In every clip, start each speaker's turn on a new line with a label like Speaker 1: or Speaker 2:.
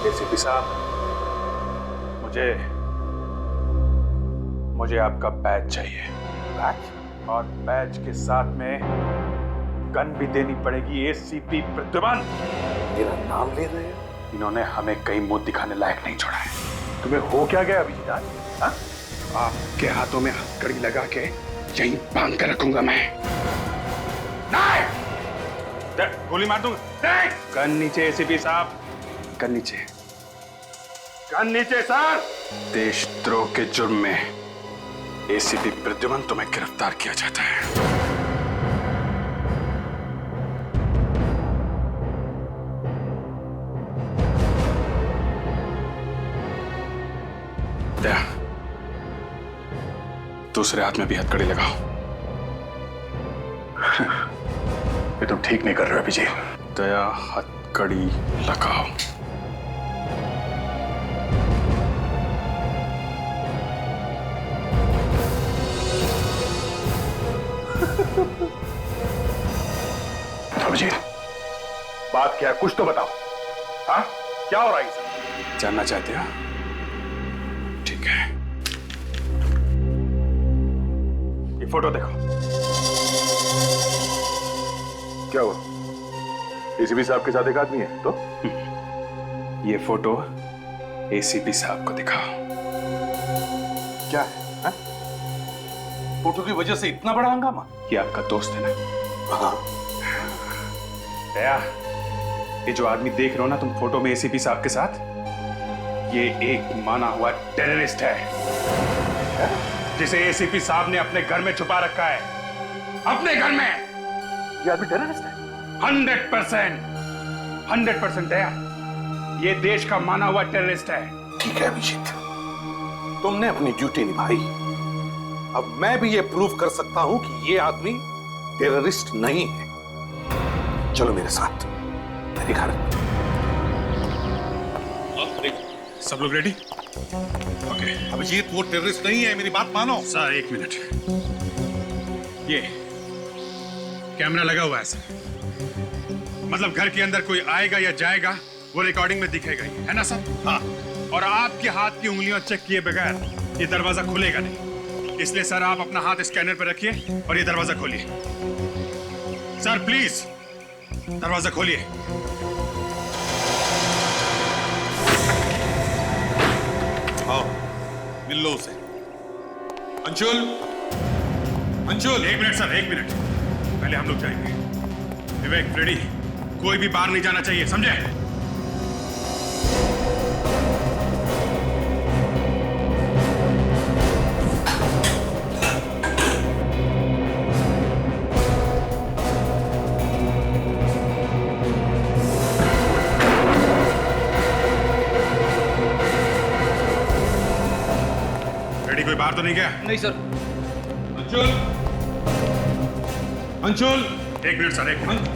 Speaker 1: ACP साहब, मुझे आपका बैच चाहिए। बैच? और बैच के साथ में गन भी देनी पड़ेगी। एसीपी प्रद्युमन।
Speaker 2: मेरा नाम ले रहे हो?
Speaker 1: इन्होंने हमें कहीं मुंह दिखाने लायक नहीं छोड़ा है।
Speaker 2: तुम्हें हो क्या गया अभिजीत आज? हाँ?
Speaker 1: आपके हाथों में हथकड़ी लगा के यहीं बांध कर रखूंगा मैं। नहीं! गोली मार दूंगा। नहीं! गन नीचे एसीपी साहब, गन नीचे। गन नीचे सर। देशद्रोह के जुर्म में एसीपी प्रद्युमन तुम्हें गिरफ्तार किया जाता है। दूसरे हाथ में भी हथकड़ी लगाओ।
Speaker 2: ये तुम ठीक नहीं कर रहे हो अभिजीत।
Speaker 1: दया, हथकड़ी लगाओ।
Speaker 2: अभिजीत, बात क्या है? कुछ तो बताओ। हाँ, क्या हो रहा है सर?
Speaker 1: जानना चाहते हो? ठीक है, ये फोटो देखो।
Speaker 2: क्या हुआ? एसीपी साहब के साथ एक आदमी है तो?
Speaker 1: ये फोटो एसीपी साहब को दिखाओ।
Speaker 2: क्या है? हाँ? फोटो की वजह से इतना बड़ा हंगामा?
Speaker 1: ये आपका दोस्त है ना?
Speaker 2: हाँ।
Speaker 1: दया, ये जो आदमी देख रहे हो ना तुम फोटो में एसीपी साहब के साथ, ये एक माना हुआ टेररिस्ट है, जिसे एसीपी साहब ने अपने घर में छुपा रखा है। अपने घर में।
Speaker 2: ये आदमी टेररिस्ट है?
Speaker 1: 100% दया, ये देश का माना हुआ टेररिस्ट है।
Speaker 2: ठीक है अभिजीत, तुमने अपनी ड्यूटी निभाई। अब मैं भी ये प्रूव कर सकता हूं कि ये आदमी टेररिस्ट नहीं है। चलो मेरे साथ मेरे घर।
Speaker 1: सब लोग रेडी? ओके।
Speaker 2: अभिजीत, वो टेररिस्ट नहीं है, मेरी बात मानो।
Speaker 1: सर एक मिनट, ये कैमरा लगा हुआ है सर, मतलब घर के अंदर कोई आएगा या जाएगा वो रिकॉर्डिंग में दिखेगा ही, है ना सर?
Speaker 2: हाँ।
Speaker 1: और आपके हाथ की उंगलियां चेक किए बगैर ये दरवाजा खुलेगा नहीं, इसलिए सर आप अपना हाथ स्कैनर पर रखिए और ये दरवाजा खोलिए। सर प्लीज दरवाजा खोलिए।
Speaker 2: आओ, मिल लो उसे। अंशुल, अंशुल।
Speaker 1: एक मिनट सर, एक मिनट, पहले हम लोग जाएंगे। विवेक, रेडी? कोई भी बाहर नहीं जाना चाहिए, समझे? रेडी? कोई बाहर तो नहीं गया?
Speaker 3: नहीं सर।
Speaker 2: अंशुल, अंशुल।
Speaker 1: एक मिनट सर, एक मिनट।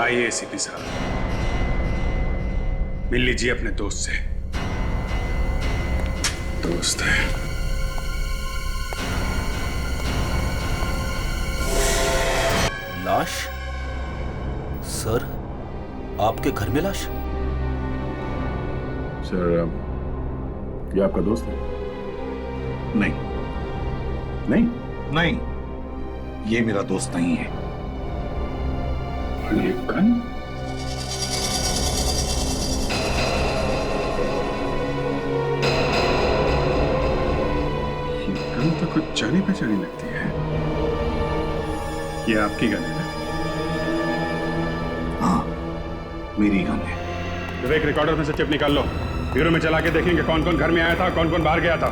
Speaker 1: आइए एसीपी साहब, मिल लीजिए अपने दोस्त से। दोस्त है।
Speaker 3: लाश? सर, आपके घर में लाश?
Speaker 2: सर, ये आपका दोस्त है? नहीं, नहीं, नहीं, ये मेरा दोस्त नहीं है।
Speaker 1: ये गन? ये गन तो कुछ जानी पहचानी लगती है। ये आपकी गन है ना?
Speaker 2: हाँ, मेरी गन है।
Speaker 1: विवेक, रिकॉर्डर में से चिप निकाल लो, ब्यूरो में चला के देखेंगे कौन कौन घर में आया था, कौन कौन बाहर गया था।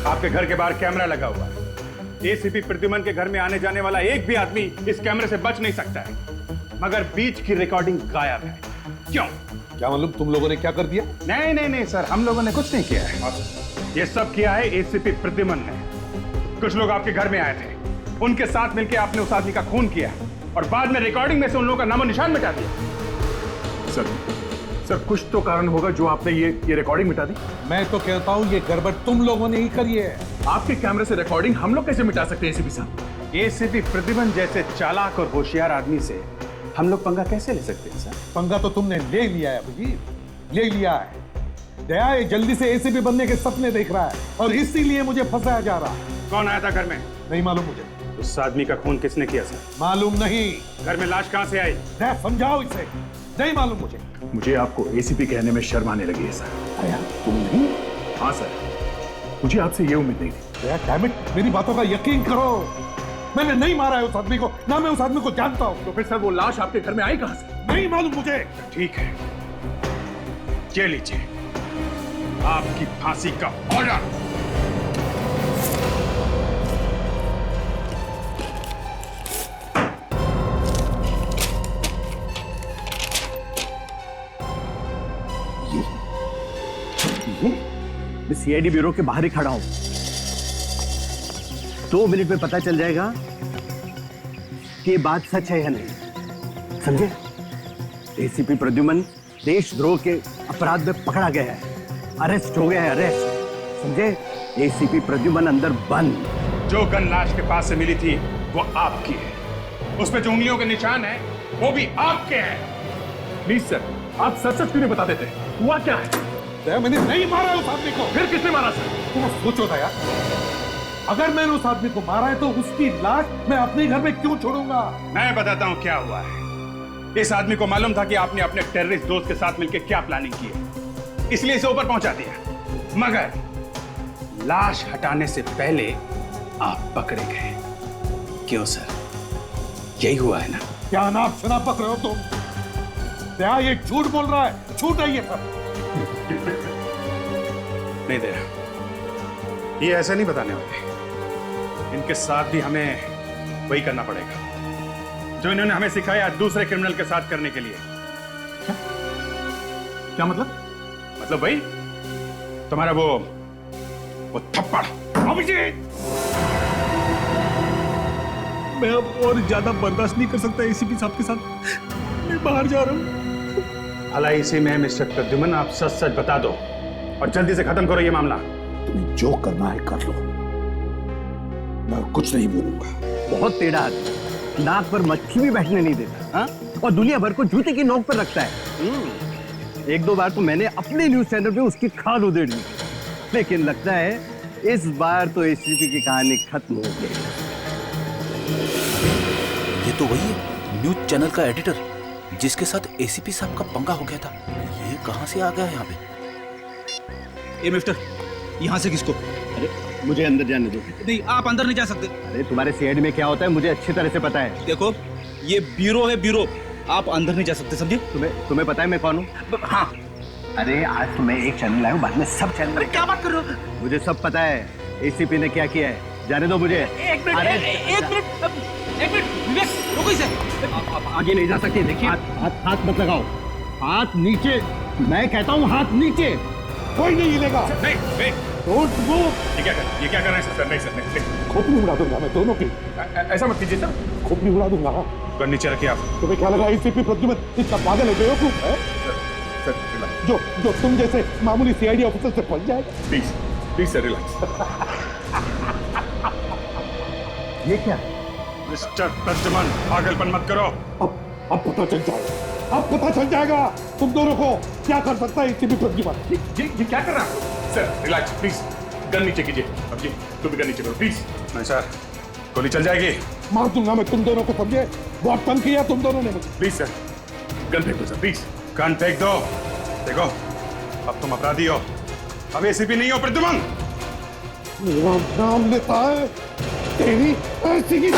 Speaker 1: आपके घर के बाहर कैमरा लगा हुआ है। एसीपी प्रद्युमन के घर में आने जाने वाला एक भी आदमी इस कैमरे से बच नहीं सकता है, मगर बीच की रिकॉर्डिंग गायब है। क्यों?
Speaker 2: क्या मालूम तुम लोगों ने क्या कर दिया?
Speaker 1: नहीं नहीं नहीं सर, हम लोगों ने कुछ नहीं किया है। ये सब किया है एसीपी प्रद्युमन ने। कुछ लोग आपके घर में आए थे, उनके साथ मिलकर आपने उस आदमी का खून किया और बाद में रिकॉर्डिंग में से उन लोगों का नामो निशान मिटा दिया। सर कुछ तो कारण होगा जो आपने ये रिकॉर्डिंग मिटा दी।
Speaker 2: मैं तो कहता हूँ ये गड़बड़ तुम लोगों ने ही करी है।
Speaker 1: आपके कैमरे से रिकॉर्डिंग हम लोग कैसे मिटा सकते हैं एसीपी साहब? एसीपी प्रद्युमन जैसे चालाक और होशियार आदमी से हम लोग पंगा कैसे ले सकते हैं सर?
Speaker 2: पंगा तो तुमने ले लिया है अभिजीत, ले लिया है। दया ये जल्दी से एसीपी बनने के सपने देख रहा है और इसीलिए मुझे फंसाया जा रहा है।
Speaker 1: कौन आया था घर में?
Speaker 2: नहीं मालूम मुझे।
Speaker 1: उस आदमी का खून किसने किया सर?
Speaker 2: मालूम नहीं।
Speaker 1: घर में लाश कहां से आई?
Speaker 2: दया समझाओ इसे, नहीं मालूम मुझे।
Speaker 1: मुझे आपको एसीपी कहने में शर्म आने लगी है सर।
Speaker 2: दया तुम नहीं?
Speaker 1: हाँ सर, मुझे आपसे ये उम्मीद नहीं थी।
Speaker 2: दया डैम इट, मेरी बातों का यकीन करो। मैंने नहीं मारा है उस आदमी को, ना मैं उस आदमी को जानता हूं।
Speaker 1: तो फिर सर वो लाश आपके घर में आई कहां से?
Speaker 2: नहीं मालूम मुझे।
Speaker 1: ठीक है, ये लीजिए आपकी फांसी का ऑर्डर।
Speaker 4: मैं सीआईडी ब्यूरो के बाहर ही खड़ा हूं। 2 मिनट में पता चल जाएगा कि ये बात सच है या नहीं, समझे? एसीपी प्रद्युमन देशद्रोह के अपराध में पकड़ा गया है, अरेस्ट हो गया है, अरेस्ट, समझे? एसीपी प्रद्युमन अंदर बंद।
Speaker 1: जो गन लाश के पास से मिली थी वो आपकी है, उसमें जो उंगलियों के निशान है वो भी आपके हैं। प्लीज सर, आप सच सच क्यों नहीं बता देते? हुआ क्या है?
Speaker 2: दया मैंने नहीं मारा उस आदमी को।
Speaker 1: फिर किसने मारा सर?
Speaker 2: तुम सोचो दया, अगर मैंने उस आदमी को मारा है तो उसकी लाश मैं अपने घर में क्यों छोड़ूंगा?
Speaker 1: मैं बताता हूं क्या हुआ है। इस आदमी को मालूम था कि आपने अपने टेररिस्ट दोस्त के साथ मिलकर क्या प्लानिंग की है, इसलिए इसे ऊपर पहुंचा दिया। मगर लाश हटाने से पहले आप पकड़े गए। क्यों सर, यही हुआ है ना?
Speaker 2: क्या नाप शनाप पक रहे हो तुम? दया ये झूठ बोल रहा है, झूठ है ये सब।
Speaker 1: नहीं दे, ये ऐसे नहीं बताने वाले। इनके साथ भी हमें वही करना पड़ेगा जो इन्होंने हमें सिखाया दूसरे क्रिमिनल के साथ करने के लिए। क्या मतलब? मतलब वही तुम्हारा वो थप्पड़। अभिजीत,
Speaker 3: मैं अब और ज्यादा बर्दाश्त नहीं कर सकता एसीपी साहब के साथ। मैं बाहर जा रहा हूँ।
Speaker 1: भला इसी में मिस्टर प्रद्युमन आप सच सच बता दो और जल्दी से खत्म करो ये मामला।
Speaker 2: तुम्हें जो करना है कर लो, मैं कुछ नहीं बोलूंगा।
Speaker 4: बहुत टेढ़ा आदमी, नाक पर मक्खी भी बैठने नहीं देता, हाँ? और दुनिया भर को जूते की नोक पर रखता है। 1-2 बार तो मैंने अपने न्यूज चैनल पे उसकी खाल उधेड़ ली, लेकिन लगता है इस बार तो एसीपी की कहानी खत्म हो गई।
Speaker 3: ये तो वही है न्यूज चैनल का एडिटर जिसके साथ एसीपी साहब का पंगा हो गया था। ये कहां से आ गया यहाँ पे?
Speaker 5: ए मिस्टर, यहाँ से किसको?
Speaker 4: अरे मुझे अंदर जाने दो।
Speaker 5: नहीं, आप अंदर नहीं जा सकते।
Speaker 4: अरे तुम्हारे सीआईडी में क्या होता है मुझे अच्छी तरह से पता है।
Speaker 5: देखो, ये ब्यूरो है, ब्यूरो। आप अंदर नहीं जा सकते, समझे?
Speaker 4: तुम्हें पता है मैं कौन हूँ?
Speaker 5: हाँ।
Speaker 4: अरे आज तो मैं एक चैनल लाया हूँ, बाद में सब चैनल।
Speaker 5: अरे क्या बात कर रहे हो?
Speaker 4: मुझे सब पता है एसीपी ने क्या किया है, जाने दो मुझे।
Speaker 5: एक मिनट विवेक, रुको इसे।
Speaker 4: आप आगे नहीं जा सकते। देखिए, हाथ मत लगाओ, हाथ नीचे, मैं कहता हूँ हाथ नीचे।
Speaker 2: कोई नहीं हिलेगा।
Speaker 1: नहीं,
Speaker 2: डोंट मूव।
Speaker 1: ये क्या कर रहे हैं सर? नहीं सर, नहीं।
Speaker 2: खोपड़ी उड़ा दूंगा मैं दोनों की।
Speaker 1: ऐसा मत कीजिए सर।
Speaker 2: खोपड़ी उड़ा दूंगा।
Speaker 1: गन नीचे रखिए आप।
Speaker 2: तुम्हें क्या लगा एसीपी प्रद्युमन इतना पागल है, बेवकूफ है?
Speaker 1: Sir relax.
Speaker 2: जो तुम जैसे मामूली सीआईडी ऑफिसर से पहुंच जाएगा।
Speaker 1: Please sir relax.
Speaker 4: ये क्या?
Speaker 1: मिस्टर प्रद्युमन, पागलपन मत करो।
Speaker 2: अब पता चल जाएगा, अब पता चल जाएगा तुम दोनों को क्या कर सकता है एसीपी प्रद्युमन।
Speaker 1: ये क्या कर रहा है? सर रिलैक्स प्लीज, गन नीचे कीजिए। अब जी तुम भी गन नीचे करो प्लीज। नहीं सर, गोली चल जाएगी।
Speaker 2: मार दूंगा मैं तुम दोनों को, समझे? बहुत तंग किया तुम दोनों ने मुझे।
Speaker 1: प्लीज सर, गन फेंक दो सर, प्लीज गन फेंक दो। देखो, अब तुम अपराधी हो, अब एसीपी नहीं हो प्रद्युमन।
Speaker 2: मेरा नाम लेता है तेरी ऐसी की।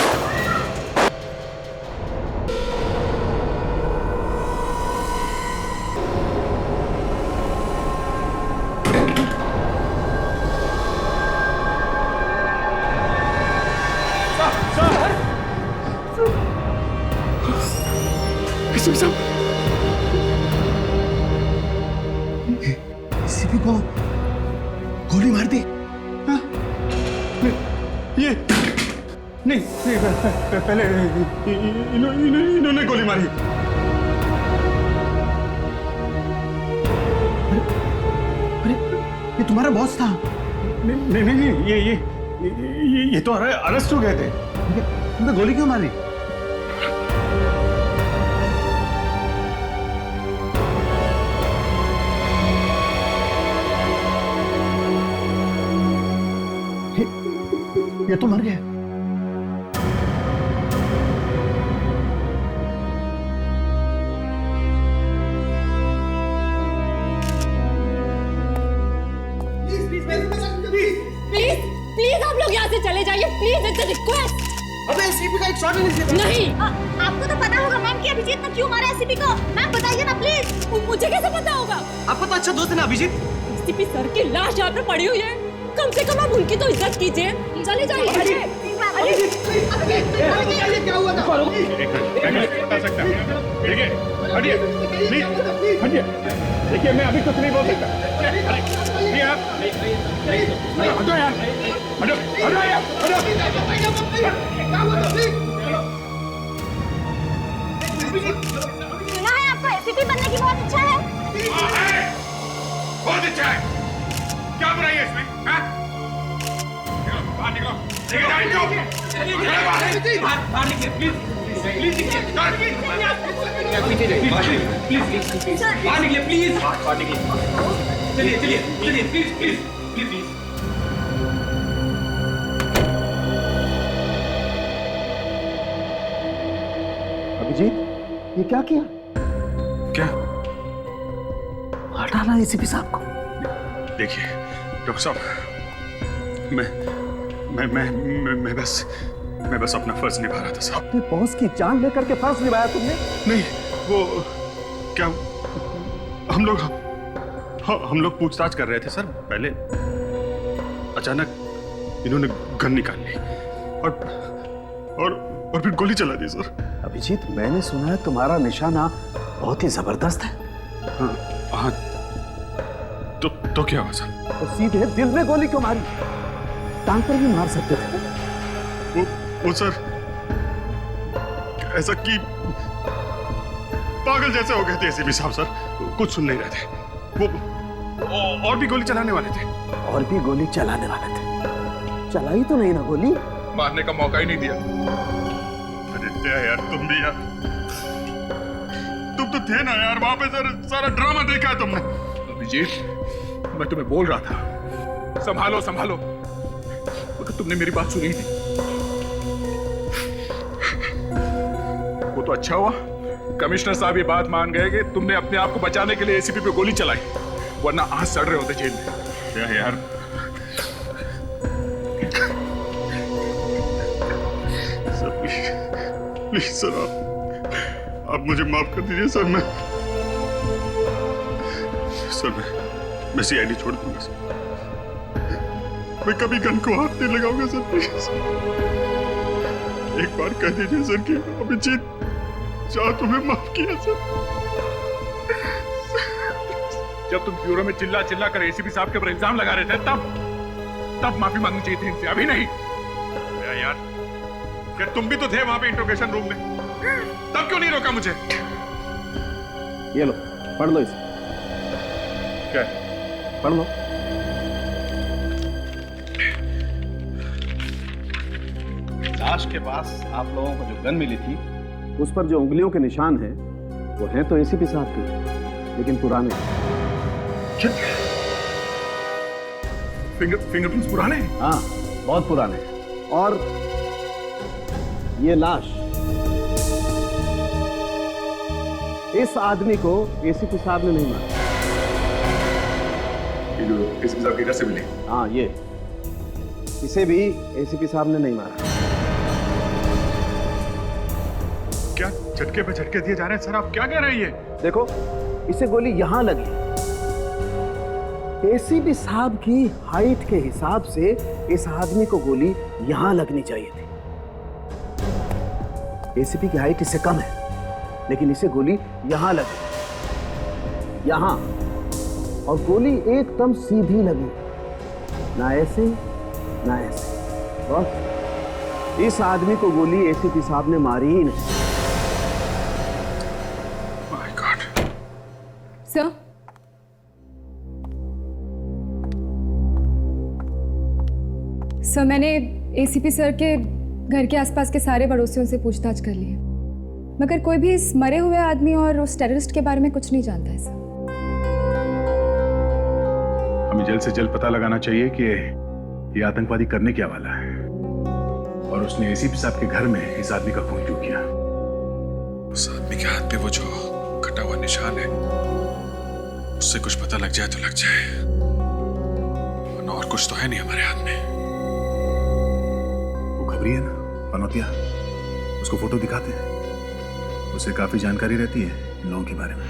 Speaker 1: को गोली मार दी? हाँ? ये नहीं, पहले इन्होंने गोली मारी। अरे ये तुम्हारा बॉस था? नहीं, ये तो अरेस्ट हो गए थे। तुमने गोली क्यों मारी? ये तो मर गया।
Speaker 6: प्लीज आप लोग यहाँ से चले जाइए, प्लीज, इट्स अ रिक्वेस्ट।
Speaker 7: अबे एसीपी का एक शॉट नहीं।
Speaker 6: नहीं,
Speaker 8: आपको तो पता होगा मैम कि अभिजीत ने क्यों मारा एसीपी को। मैम बताइए ना प्लीज।
Speaker 6: मुझे कैसे पता होगा?
Speaker 7: आपका तो अच्छा दोस्त है ना अभिजीत।
Speaker 6: एसीपी सर की लाश यहाँ पे पड़ी हुई है, कम से कम आप उनकी तो इज्जत कीजिए। चले जाइए।
Speaker 7: क्या हुआ था?
Speaker 1: बता सकता हूँ। देखिए, हटिए, प्लीज, हटिए। देखिए, मैं अभी कुछ नहीं बोल सकता। नहीं आप, हटो यार, हटो यार, हटो।
Speaker 8: सुना है आपको एसीपी बनने की बहुत इच्छा है?
Speaker 1: बहुत अच्छा है। क्या बुराई है इसमें? हाँ? बाहर निकलो। बाहर निकलो, प्लीज। चलिए, प्लीज।
Speaker 4: अभिजीत, ये क्या किया?
Speaker 1: क्या?
Speaker 4: हटाना एसीपी साहब को।
Speaker 1: देखिए डॉक्टर साहब, मैं बस अपना फर्ज निभा रहा था साहब।
Speaker 4: अपने बॉस की जान लेकर के फर्ज निभाया तुमने?
Speaker 1: नहीं, वो क्या, हम लोग पूछताछ कर रहे थे सर। पहले अचानक इन्होंने गन निकाल ली और फिर गोली चला दी सर।
Speaker 4: अभिजीत, मैंने सुना है तुम्हारा निशाना बहुत ही जबरदस्त है।
Speaker 1: हाँ, तो क्या हुआ सर?
Speaker 4: तो सीधे दिल में गोली क्यों मारी? टांग पर भी मार सकते थे।
Speaker 1: वो सर ऐसा कि पागल जैसे हो गए थे एसीपी साहब सर, कुछ सुन नहीं रहे थे। वो और भी गोली चलाने वाले थे।
Speaker 4: और भी गोली चलाने वाले थे? चलाई तो नहीं ना गोली?
Speaker 1: मारने का मौका ही नहीं दिया। अरे यार, तुम भी यार, तुम तो थे ना यार वहां पे सर। सारा ड्रामा देखा है तुमने। अभिजीत, मैं तुम्हें बोल रहा था संभालो, मगर तुमने मेरी बात सुनी नहीं। वो तो अच्छा हुआ कमिश्नर साहब ये बात मान गए कि तुमने अपने आप को बचाने के लिए एसीपी पे गोली चलाई, वरना आज सड़ रहे होते जेल में। यार सर, प्लीज सर, आप मुझे माफ कर दीजिए सर। मैं सीआईडी छोड़ दूंगा सर। मैं कभी गन को हाथ नहीं लगाऊंगा सर, प्लीज। एक बार कह दीजिए सर कि अभिजीत चाह तुम्हें माफ किया सर। जब तुम ब्यूरो में चिल्ला कर एसीपी साहब के ऊपर इल्जाम लगा रहे थे, तब माफी मांगनी चाहिए थी इनसे, अभी नहीं। यार, क्या तुम भी तो थे वहां पे इंट्रोगेशन रूम में, तब क्यों नहीं रोका मुझे?
Speaker 4: ये लो, पढ़ लो इसे।
Speaker 1: क्या?
Speaker 4: पढ़ लो।
Speaker 5: लाश के पास आप लोगों को जो गन मिली थी,
Speaker 4: उस पर जो उंगलियों के निशान हैं, वो हैं तो एसीपी साहब के, लेकिन पुराने।
Speaker 1: फिंगरप्रिंट्स पुराने?
Speaker 4: हाँ, बहुत पुराने। और ये लाश इस आदमी को एसीपी साहब ने नहीं मारा।
Speaker 1: एसीपी साहब की घर से मिली?
Speaker 4: हाँ, ये इसे भी एसीपी साहब ने नहीं मारा।
Speaker 1: क्या झटके पे झटके दिए जा रहे हैं सर? आप क्या कह रहे हैं ये?
Speaker 4: देखो, इसे गोली यहां लगी। एसीपी साहब की हाइट के हिसाब से इस आदमी को गोली यहां लगनी चाहिए थी। एसीपी की हाइट इससे कम है, लेकिन इसे गोली यहां लगी, यहां। और गोली एकदम सीधी लगी, ना ऐसे ना ऐसे। बस इस आदमी को गोली एसीपी साहब ने मारी ही नहीं।
Speaker 1: My God.
Speaker 6: सर, सर मैंने एसीपी सर के घर के आसपास के सारे पड़ोसियों से पूछताछ कर ली है, मगर कोई भी इस मरे हुए आदमी और उस टेररिस्ट के बारे में कुछ नहीं जानता है सर।
Speaker 1: हमें जल्द से जल्द पता लगाना चाहिए कि ये आतंकवादी करने क्या वाला है और उसने एसीपी साहब के घर में इस आदमी का खून क्यों किया। उस आदमी के हाथ पे वो जो कटा हुआ निशान है, उससे कुछ पता लग जाए तो लग जाए, वरना और कुछ तो है नहीं हमारे हाथ में। वो खबरी है ना पनौतिया, उसको फोटो दिखाते हैं, उसे काफी जानकारी रहती है इन लोगों के बारे में।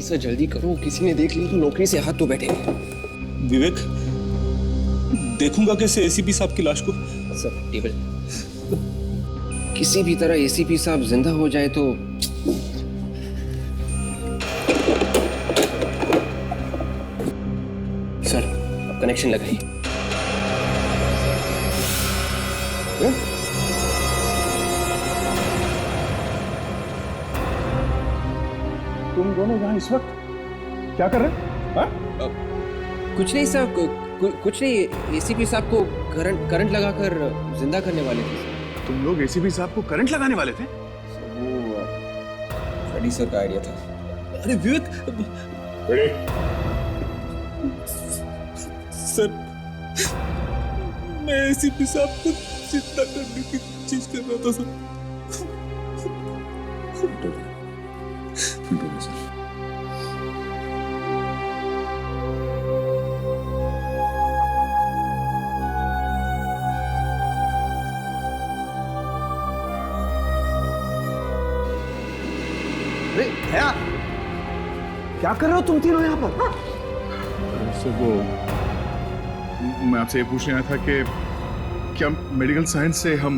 Speaker 7: सर जल्दी करो, किसी ने देख लिया तो नौकरी से हाथ तो बैठेंगे।
Speaker 5: विवेक, देखूंगा कैसे एसीपी साहब की लाश को।
Speaker 7: सर टेबल, किसी भी तरह एसीपी साहब जिंदा हो जाए तो सर अब कनेक्शन लगाइए।
Speaker 1: तुम दोनों यहाँ इस वक्त क्या कर रहे हो?
Speaker 7: कुछ नहीं सर, कुछ नहीं, एसीपी साहब को करंट लगाकर जिंदा करने वाले थे।
Speaker 1: तुम लोग एसीपी साहब को करंट लगाने वाले थे?
Speaker 7: वो फ्रेडी सर का आइडिया था।
Speaker 5: अरे विवेक, सर मैं एसीपी साहब को जिंदा करने की चीज कर रहा था सर।
Speaker 4: अरे भैया, क्या कर रहे हो तुम तीनों यहाँ पर?
Speaker 1: सर वो मैं आपसे ये पूछने आया था कि क्या मेडिकल साइंस से हम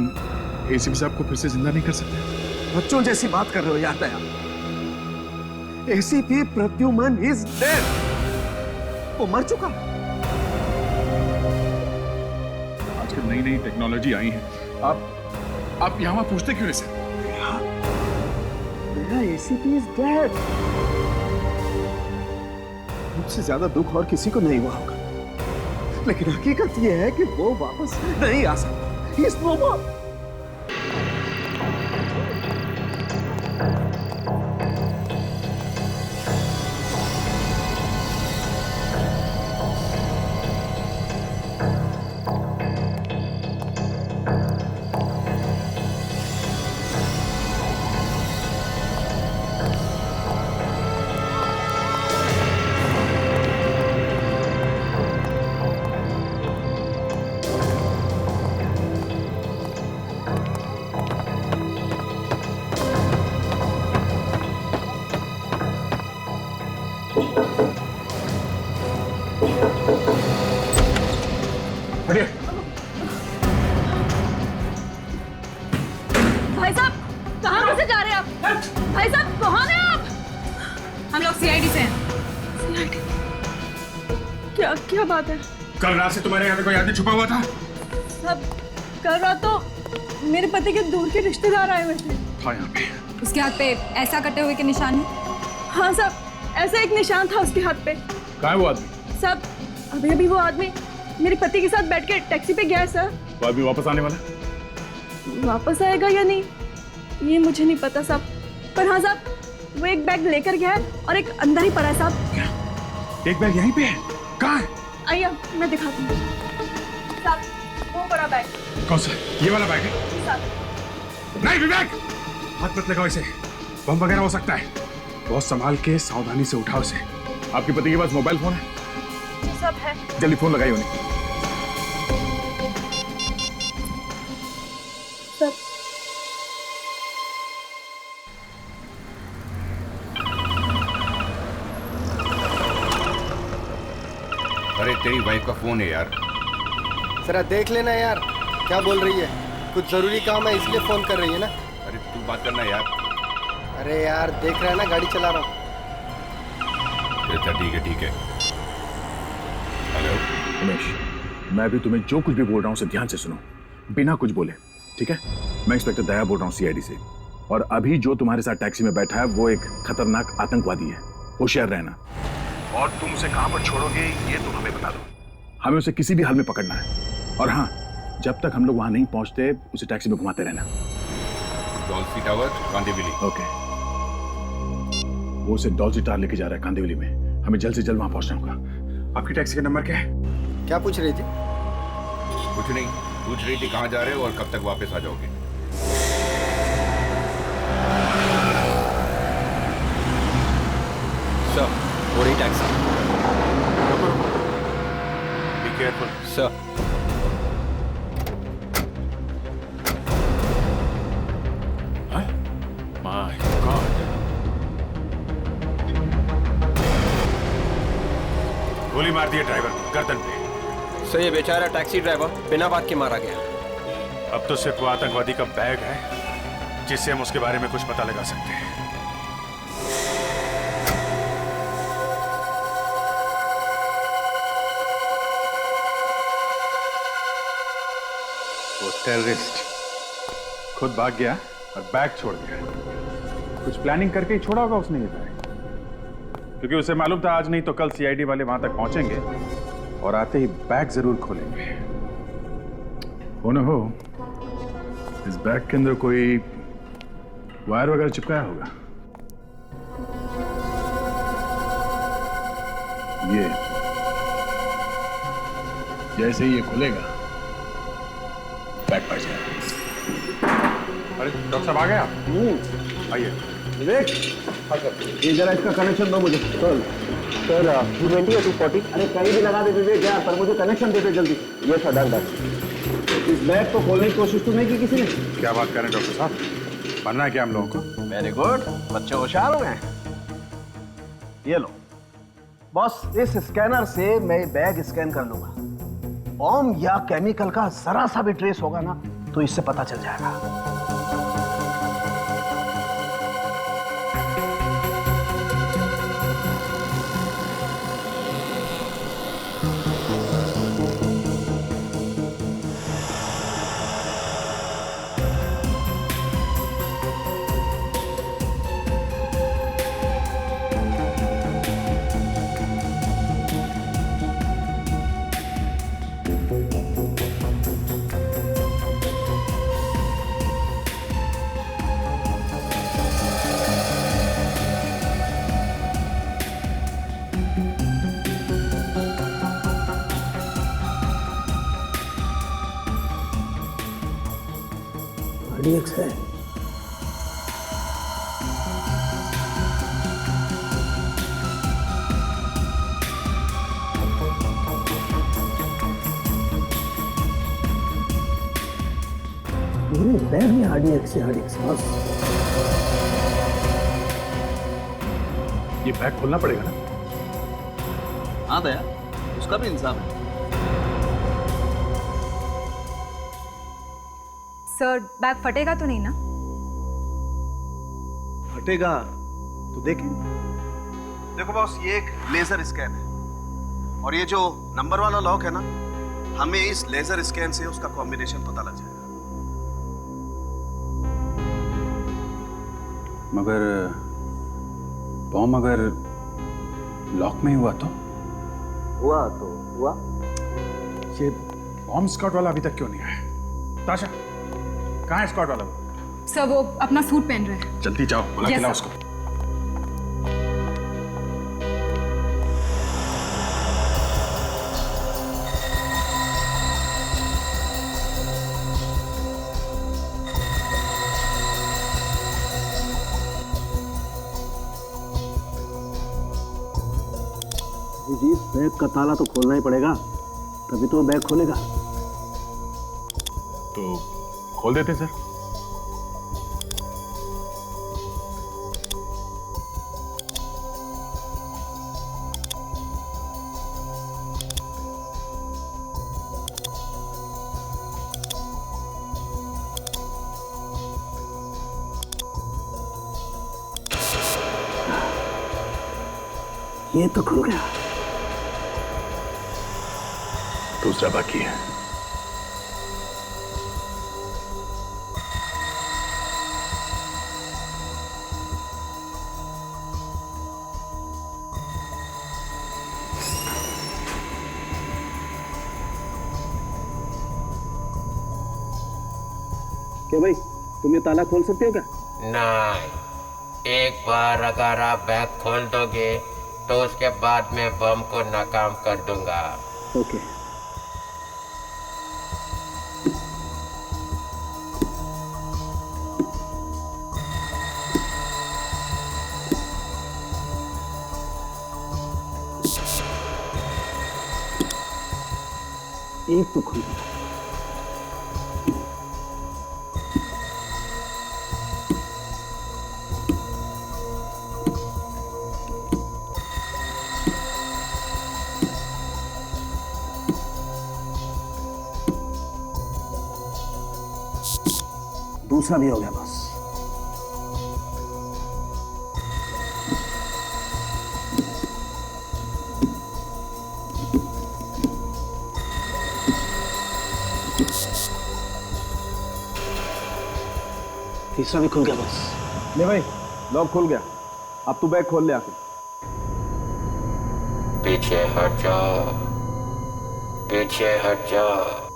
Speaker 1: एसीपी साहब को फिर से जिंदा नहीं कर सकते?
Speaker 4: बच्चों जैसी बात कर रहे हो यार दया। एसीपी प्रद्युमन इज डेड, वो मर चुका।
Speaker 1: आजकल नई नई टेक्नोलॉजी आई है, आप यहाँ पूछते क्यों नहीं सर?
Speaker 4: ACP is dead. मुझसे ज्यादा दुख और किसी को नहीं हुआ होगा, लेकिन हकीकत यह है कि वो वापस नहीं आ सकता। He is no more.
Speaker 8: भाई साहब, कहाँ कैसे जा रहे हैं आप? भाई साहब कौन है आप? हम लोग सीआईडी से हैं। सीआईडी? क्या क्या बात है?
Speaker 1: कल रात से तुम्हारे यहाँ पे कोई आदमी छुपा हुआ था?
Speaker 8: सब कल रात तो मेरे पति के दूर के रिश्तेदार आए हुए थे।
Speaker 1: था यहाँ पे?
Speaker 6: उसके हाथ पे ऐसा कटे हुए के निशान है।
Speaker 8: हाँ साहब, ऐसा एक निशान था उसके हाथ पे।
Speaker 1: कहाँ है वो आदमी?
Speaker 8: साहब अभी अभी वो आदमी मेरे पति के साथ बैठ के टैक्सी पे गया है सर।
Speaker 1: वो आदमी वापस आने वाला?
Speaker 8: वापस आएगा या नहीं ये मुझे नहीं पता साहब, पर हाँ साहब वो एक बैग लेकर गया है और एक अंदर ही पड़ा है साहब।
Speaker 1: क्या? एक बैग यहीं पे है? कहाँ है?
Speaker 8: आइए मैं दिखाती हूँ साहब, वो बड़ा बैग।
Speaker 1: कौन सा? ये वाला बैग है?
Speaker 8: साहब
Speaker 1: नहीं विवेक, हाथ मत लगाओ इसे, बम वगैरह हो सकता है। बहुत संभाल के सावधानी से उठाओ इसे। आपके पति के पास मोबाइल फोन है?
Speaker 8: सब है।
Speaker 1: जल्दी फोन लगाइए उन्हें।
Speaker 8: सब
Speaker 9: अरे तेरी वाइफ का फोन है यार।
Speaker 10: जरा देख लेना यार, क्या बोल रही है? कुछ जरूरी काम है इसलिए फोन कर रही है ना।
Speaker 9: अरे तू बात करना यार।
Speaker 10: अरे यार देख रहा है ना, गाड़ी चला रहा हूँ।
Speaker 9: अच्छा ठीक है। हेलो
Speaker 5: उमेश, मैं भी तुम्हें जो कुछ भी बोल रहा हूँ उसे ध्यान से सुनो, बिना कुछ बोले, ठीक है? मैं इंस्पेक्टर दया बोल रहा हूँ सीआईडी से, और अभी जो तुम्हारे साथ टैक्सी में बैठा है वो एक खतरनाक आतंकवादी है, होशियार रहना। और तुम उसे कहां पर छोड़ोगे ये तुम हमें बता दो, हमें उसे किसी भी हाल में पकड़ना है। और हाँ, जब तक हम लोग वहां नहीं पहुंचते उसे टैक्सी में घुमाते रहना।
Speaker 9: डॉल्फी टावर, कांदिवली।
Speaker 5: ओके, वो उसे डॉल्फी टावर लेके जा रहा है कांदिवली में, हमें जल्द से जल्द वहां पहुंचना होगा। आपकी टैक्सी का नंबर क्या है?
Speaker 10: क्या पूछ रही थी?
Speaker 9: कुछ नहीं, पूछ रही थी कहाँ जा रहे हो और कब तक वापस आ जाओगे।
Speaker 7: सर, वो रही taxi.
Speaker 1: Be careful
Speaker 7: sir.
Speaker 1: My God, गोली मार दी है ड्राइवर को गर्दन पे।
Speaker 7: सर, ये बेचारा टैक्सी ड्राइवर बिना बात के मारा गया।
Speaker 1: अब तो सिर्फ वो आतंकवादी का बैग है जिससे हम उसके बारे में कुछ पता लगा सकते हैं। वो टेररिस्ट खुद भाग गया और बैग छोड़ दिया। कुछ प्लानिंग करके ही छोड़ा होगा उसने ये बैग, क्योंकि उसे मालूम था आज नहीं तो कल सीआईडी वाले वहां तक पहुंचेंगे और आते ही बैग जरूर खोलेंगे। हो न हो इस बैग के अंदर कोई वायर वगैरह चिपकाया होगा। ये जैसे ही ये खुलेगा बैग फट जाएगा। अरे डॉक्टर साहब आ गए आप? आइए।
Speaker 4: विवेक, ये जरा इसका कनेक्शन दो मुझे। सर 220 या 240? अरे कहीं भी लगा दे विवेक यार, पर मुझे कनेक्शन दे दे जल्दी। ये सर डन। इस बैग को खोलने की कोशिश तो नहीं की किसी ने?
Speaker 1: क्या बात कर रहे हैं डॉक्टर साहब, बनना है क्या हम लोगों को?
Speaker 4: वेरी गुड, बच्चे होशियार हो गए। ये लो बॉस, इस स्कैनर से मैं बैग स्कैन कर लूंगा। बॉम्ब या केमिकल का जरा सा भी ट्रेस होगा ना तो इससे पता चल जाएगा। RDX है। पूरे बैग में RDX है, RDX बस।
Speaker 1: ये बैग खोलना पड़ेगा ना?
Speaker 4: हाँ दया, उसका भी इंतजाम है।
Speaker 8: सर, बैग फटेगा तो नहीं ना?
Speaker 4: फटेगा तो देखें। देखो बॉस, ये एक लेजर स्कैन है और ये जो नंबर वाला लॉक है ना, हमें इस लेजर स्कैन से उसका कॉम्बिनेशन पता लग जाएगा।
Speaker 1: मगर बॉम्ब अगर लॉक में हुआ तो?
Speaker 4: हुआ तो हुआ।
Speaker 1: ये बॉम्ब स्क्वाड वाला अभी तक क्यों नहीं आया? ताशा, कहाँ है स्क्वाड वाला?
Speaker 6: सर, वो अपना सूट पहन रहे हैं।
Speaker 1: जल्दी जाओ, बुला के
Speaker 6: Yes,
Speaker 1: लाओ
Speaker 6: sir.
Speaker 1: उसको।
Speaker 4: जी, इस बैग का ताला तो खोलना ही पड़ेगा, तभी तो बैग खोलेगा।
Speaker 1: तो खोल देते सर।
Speaker 4: ये तो खुल गया।
Speaker 5: दूसरा बाकी है।
Speaker 4: क्या भाई, तुम ये ताला खोल सकते हो क्या?
Speaker 11: नहीं, एक बार अगर आप बैग खोल दोगे तो उसके बाद मैं बम को नाकाम कर दूंगा।
Speaker 4: ओके। एक तो खुल गया। दूसरा भी हो गया बस। तीसरा भी खुल गया बस।
Speaker 5: नहीं भाई, लॉक खुल गया। अब तू बैग खोल ले आके।
Speaker 11: पीछे हट जाओ, पीछे हट जाओ।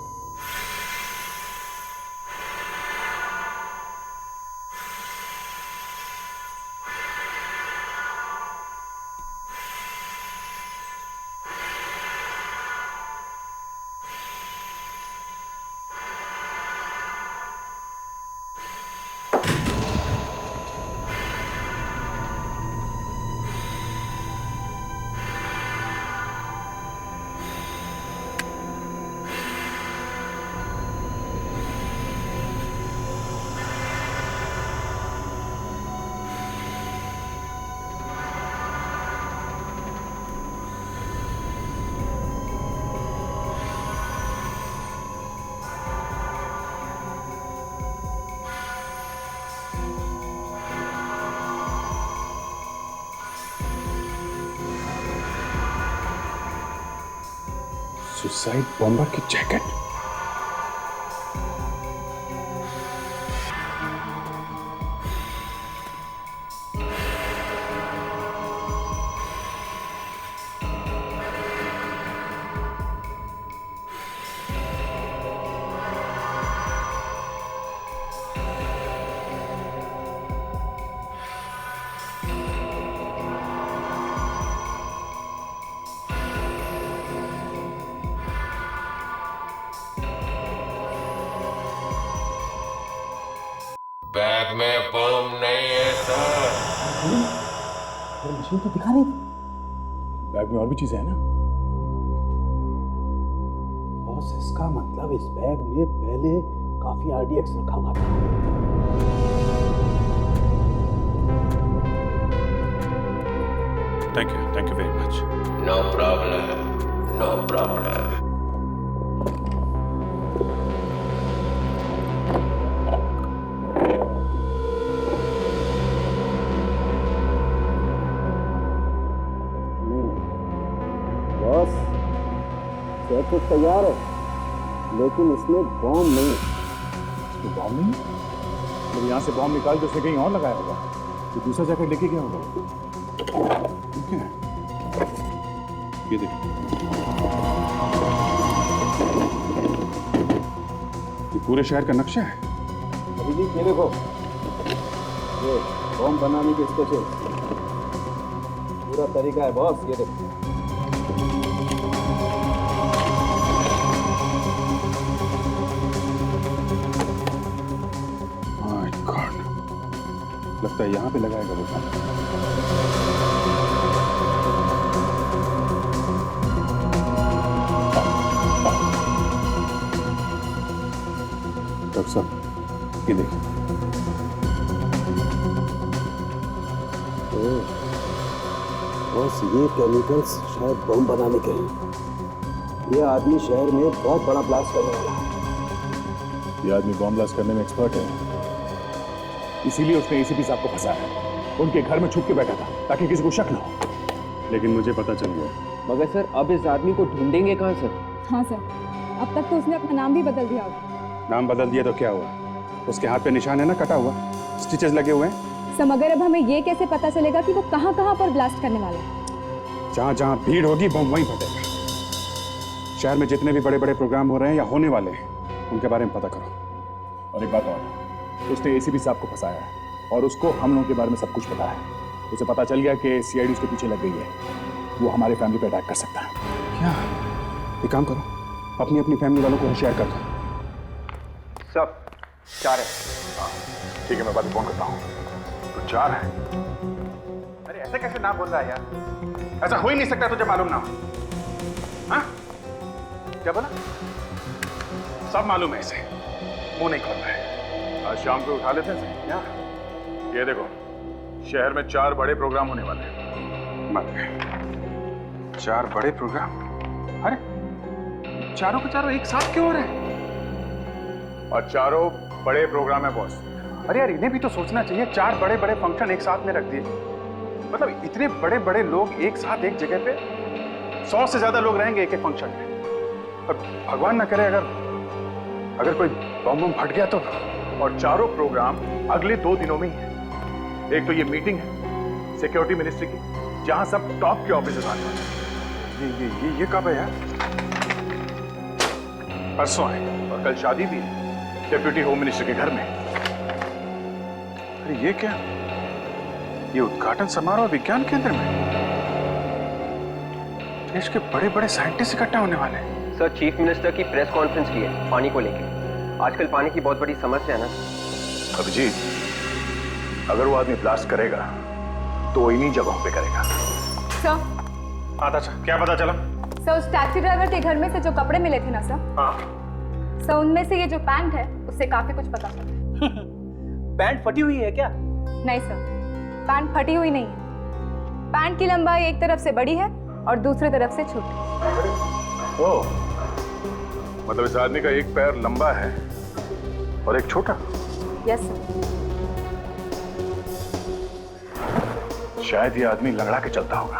Speaker 5: सुसाइड बॉम्बर की जैकेट।
Speaker 11: बैग में बम नहीं है सर।
Speaker 4: मशीन तो दिखा रही थी।
Speaker 5: बैग में और भी चीजें हैं ना?
Speaker 4: बॉस, इसका मतलब इस बैग में पहले काफी आरडीएक्स रखा हुआ था।
Speaker 5: Thank you very much.
Speaker 11: No problem, no problem.
Speaker 4: Boss, jacket तैयार है, लेकिन इसमें बॉम्ब नहीं है।
Speaker 5: तो बॉम्ब नहीं? जब यहाँ से बॉम्ब निकाल तो उसे कहीं और लगाया होगा। तो दूसरा जैकेट लेके गया होगा। ठीक है, ये देखो, ये पूरे शहर का नक्शा है।
Speaker 4: अभी जी ये देखो, ये बॉम्ब बनाने के स्पेशल पूरा तरीका है बॉस। ये देखो,
Speaker 5: माय गॉड, लगता है यहाँ पे लगाएगा वो बम। डॉक्टर साहब, ये देखिए।
Speaker 4: बॉस, ये केमिकल्स शायद बम बनाने के हैं। ये आदमी शहर में बहुत बड़ा ब्लास्ट करने वाला है।
Speaker 5: ये आदमी बॉम्ब ब्लास्ट करने में एक्सपर्ट है, इसीलिए उसने एसीपी साहब को फंसाया है। उनके घर में छुप के बैठा था ताकि किसी को शक न हो।
Speaker 1: लेकिन मुझे पता चल गया।
Speaker 7: मगर सर अब इस आदमी को ढूंढेंगे कहाँ सर?
Speaker 6: हाँ सर, अब तक तो उसने अपना नाम भी बदल दिया होगा।
Speaker 1: नाम बदल दिया तो क्या हुआ? उसके हाथ पे निशान है ना, कटा हुआ, स्टिचेस लगे हुए हैं।
Speaker 6: सर मगर अब हमें ये कैसे पता चलेगा कि वो कहाँ कहाँ पर ब्लास्ट करने वाला है?
Speaker 1: जहाँ जहाँ भीड़ होगी बम वहीं फटेगा। शहर में जितने भी बड़े बड़े प्रोग्राम हो रहे हैं या होने वाले हैं, उनके बारे में पता करो।
Speaker 5: और एक बात और, उसने एसीपी साहब को फंसाया है और उसको हम लोगों के बारे में सब कुछ पता है। उसे पता चल गया कि सीआईडी उसके पीछे लग गई है, वो हमारे फैमिली पे अटैक कर सकता है।
Speaker 1: क्या? एक काम करो, अपनी अपनी फैमिली वालों को होशियार कर दो।
Speaker 2: सब 4 है। ठीक है, मैं बाद में फोन करता हूँ। तो 4 है? अरे ऐसे कैसे नाम बोल रहा है यार? ऐसा हो ही नहीं सकता, तुझे मालूम ना हो। हाँ? क्या बोला?
Speaker 1: सब मालूम है इसे, मुंह नहीं खोल रहा है।
Speaker 2: आज शाम को उठा लेते हैं क्या? ये देखो, शहर में 4 बड़े प्रोग्राम होने वाले हैं।
Speaker 1: मत गए 4 बड़े प्रोग्राम? अरे चारों के चारों एक साथ क्यों हो रहे हैं?
Speaker 2: और 4 बड़े प्रोग्राम है बॉस।
Speaker 1: अरे यार, इन्हें भी तो सोचना चाहिए। 4 बड़े बड़े फंक्शन एक साथ में रख दिए, मतलब इतने बड़े बड़े लोग एक साथ एक जगह पे, 100 से ज्यादा लोग रहेंगे एक एक फंक्शन में। और भगवान ना करे अगर कोई बम फट गया तो।
Speaker 2: और 4 प्रोग्राम अगले 2 दिनों में ही है। एक तो ये मीटिंग है सिक्योरिटी मिनिस्ट्री की, जहां सब टॉप के ऑफिसर्स आने वाले हैं।
Speaker 1: ये कब है यार?
Speaker 2: परसों है। और कल शादी भी है डिप्यूटी होम मिनिस्टर के घर में।
Speaker 1: अरे ये क्या? ये उद्घाटन समारोह विज्ञान केंद्र में। देश के बड़े बड़े साइंटिस्ट इकट्ठा होने वाले हैं।
Speaker 7: सर चीफ मिनिस्टर की प्रेस कॉन्फ्रेंस की है पानी को लेकर। आजकल पानी की बहुत बड़ी समस्या है ना।
Speaker 2: अभिजीत, अगर वो आदमी ब्लास्ट करेगा तो वो इन्हीं जगहों पे करेगा।
Speaker 6: सर,
Speaker 2: अच्छा, क्या पता चला?
Speaker 6: सर उस टैक्सी ड्राइवर के घर में से जो कपड़े मिले थे ना सर,
Speaker 2: हाँ।
Speaker 6: सर उनमें से ये जो पैंट है उससे काफी कुछ पता चला।
Speaker 10: पैंट फटी हुई है क्या?
Speaker 6: नहीं सर, पैंट फटी हुई नहीं है। पैंट की लंबाई एक तरफ से बड़ी है और दूसरी तरफ से छोटी।
Speaker 2: ओह, मतलब इस आदमी का एक पैर लंबा है और एक छोटा।
Speaker 6: Yes sir.
Speaker 2: शायद ये आदमी लंगड़ा के चलता होगा।